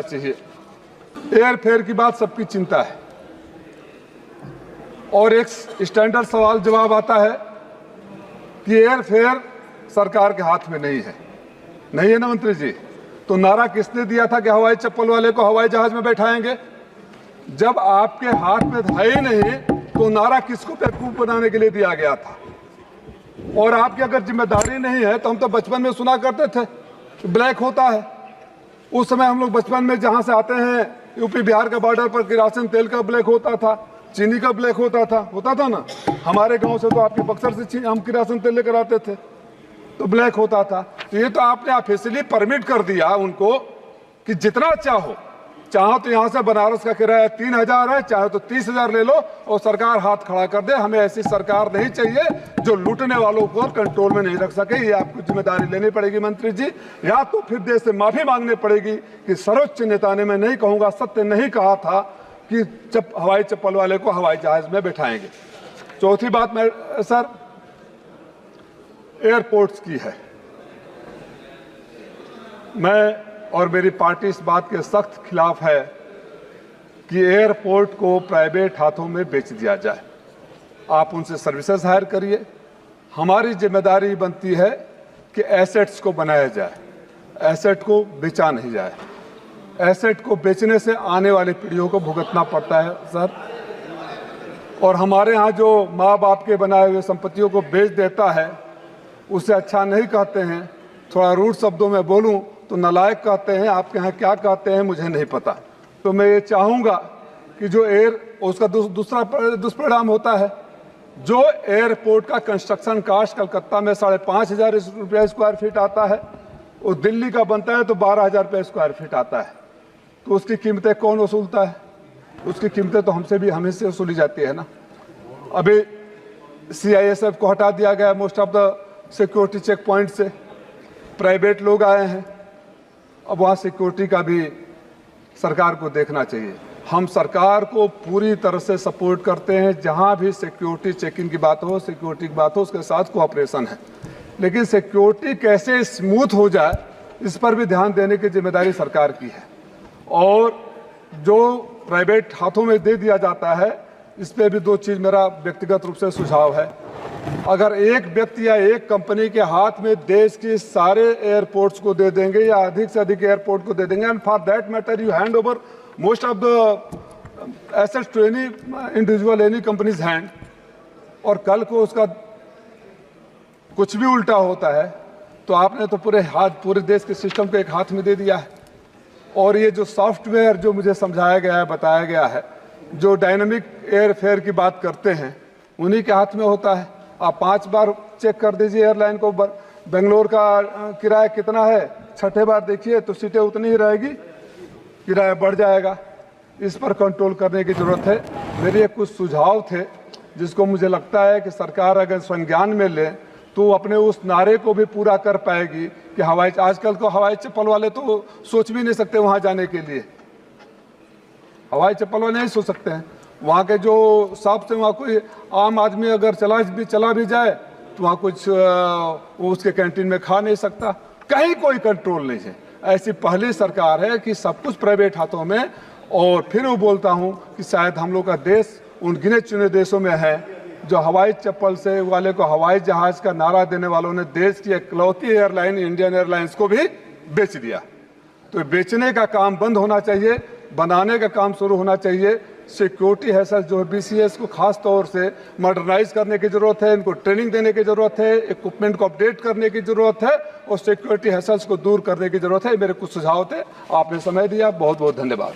चाहिए। एयरफेयर की बात सबकी चिंता है और एक स्टैंडर्ड सवाल जवाब आता है कि एयरफेयर सरकार के हाथ में नहीं है ना मंत्री जी। तो नारा किसने दिया था कि हवाई चप्पल वाले को हवाई जहाज में बैठाएंगे? जब आपके हाथ में है ही नहीं तो नारा किसको बेवकूफ बनाने के लिए दिया गया था? और आपकी अगर जिम्मेदारी नहीं है तो हम तो बचपन में सुना करते थे ब्लैक होता है। उस समय हम लोग बचपन में जहां से आते हैं यूपी बिहार के बॉर्डर पर किरासन तेल का ब्लैक होता था, चीनी का ब्लैक होता था ना। हमारे गांव से तो आपके बक्सर से हम किरासन तेल लेकर आते थे तो ब्लैक होता था। तो ये तो आपने ऑफिशियली परमिट कर दिया उनको कि जितना चाहो तो यहाँ से बनारस का किराया 3,000 है, चाहे तो 30,000 ले लो और सरकार हाथ खड़ा कर दे। हमें ऐसी सरकार नहीं चाहिए जो लूटने वालों को कंट्रोल में नहीं रख सके। ये आपको जिम्मेदारी लेनी पड़ेगी मंत्री जी, या तो फिर देश से माफी मांगनी पड़ेगी कि सर्वोच्च नेता ने, मैं नहीं कहूंगा सत्य नहीं कहा था कि हवाई चप्पल वाले को हवाई जहाज में बैठाएंगे। चौथी बात मैं सर एयरपोर्ट्स की है। मैं और मेरी पार्टी इस बात के सख्त खिलाफ है कि एयरपोर्ट को प्राइवेट हाथों में बेच दिया जाए। आप उनसे सर्विसेज हायर करिए। हमारी जिम्मेदारी बनती है कि एसेट्स को बनाया जाए, एसेट को बेचा नहीं जाए। एसेट को बेचने से आने वाली पीढ़ियों को भुगतना पड़ता है सर। और हमारे यहाँ जो माँ बाप के बनाए हुए संपत्तियों को बेच देता है उसे अच्छा नहीं कहते हैं। थोड़ा रूड शब्दों में बोलूं तो नालायक कहते हैं। आपके यहाँ क्या कहते हैं मुझे नहीं पता। तो मैं ये चाहूँगा कि जो उसका दूसरा दुष्परिणाम होता है, जो एयरपोर्ट का कंस्ट्रक्शन कास्ट कलकत्ता में 5,500 रुपये स्क्वायर फीट आता है, वो दिल्ली का बनता है तो 12,000 रुपये स्क्वायर फीट आता है। तो उसकी कीमतें कौन वसूलता है? उसकी कीमतें तो हमें से वसूली जाती है ना। अभी CISF को हटा दिया गया most of the security check point से, प्राइवेट लोग आए हैं। अब वहाँ सिक्योरिटी का भी सरकार को देखना चाहिए। हम सरकार को पूरी तरह से सपोर्ट करते हैं। जहाँ भी सिक्योरिटी चेकिंग की बात हो, सिक्योरिटी की बात हो, उसके साथ कोऑपरेशन है। लेकिन सिक्योरिटी कैसे स्मूथ हो जाए इस पर भी ध्यान देने की जिम्मेदारी सरकार की है। और जो प्राइवेट हाथों में दे दिया जाता है इस पर भी दो चीज़ मेरा व्यक्तिगत रूप से सुझाव है। अगर एक व्यक्ति या एक कंपनी के हाथ में देश के सारे एयरपोर्ट्स को दे देंगे या अधिक से अधिक एयरपोर्ट को दे देंगे, and for that matter you hand over most of the assets to any individual, any companies hand, और कल को उसका कुछ भी उल्टा होता है तो आपने तो पूरे देश के सिस्टम को एक हाथ में दे दिया है। और ये जो सॉफ्टवेयर जो मुझे समझाया गया है, बताया गया है, जो डायनामिक एयरफेयर की बात करते हैं उन्हीं के हाथ में होता है। आप 5 बार चेक कर दीजिए एयरलाइन को बेंगलोर का किराया कितना है, छठे बार देखिए तो सीटें उतनी ही रहेगी, किराया बढ़ जाएगा। इस पर कंट्रोल करने की ज़रूरत है। मेरे कुछ सुझाव थे जिसको मुझे लगता है कि सरकार अगर संज्ञान में ले तो अपने उस नारे को भी पूरा कर पाएगी कि आजकल को हवाई चप्पल वाले तो सोच भी नहीं सकते वहाँ जाने के लिए। हवाई चप्पल वाले नहीं सोच सकते हैं। वहाँ के जो शॉप से वहाँ कोई आम आदमी अगर चला भी जाए तो वहाँ कुछ वो उसके कैंटीन में खा नहीं सकता। कहीं कोई कंट्रोल नहीं है। ऐसी पहली सरकार है कि सब कुछ प्राइवेट हाथों में। और फिर वो बोलता हूँ कि शायद हम लोग का देश उन गिने चुने देशों में है जो हवाई चप्पल से वाले को हवाई जहाज का नारा देने वालों ने देश की इकलौती एयरलाइन इंडियन एयरलाइंस को भी बेच दिया। तो बेचने का काम बंद होना चाहिए, बनाने का काम शुरू होना चाहिए। सिक्योरिटी है सर, जो BCS को खास तौर से मॉडर्नाइज करने की ज़रूरत है, इनको ट्रेनिंग देने की ज़रूरत है, इक्विपमेंट को अपडेट करने की ज़रूरत है और सिक्योरिटी हैसल्स को दूर करने की ज़रूरत है। मेरे कुछ सुझाव थे, आपने समय दिया, बहुत बहुत धन्यवाद।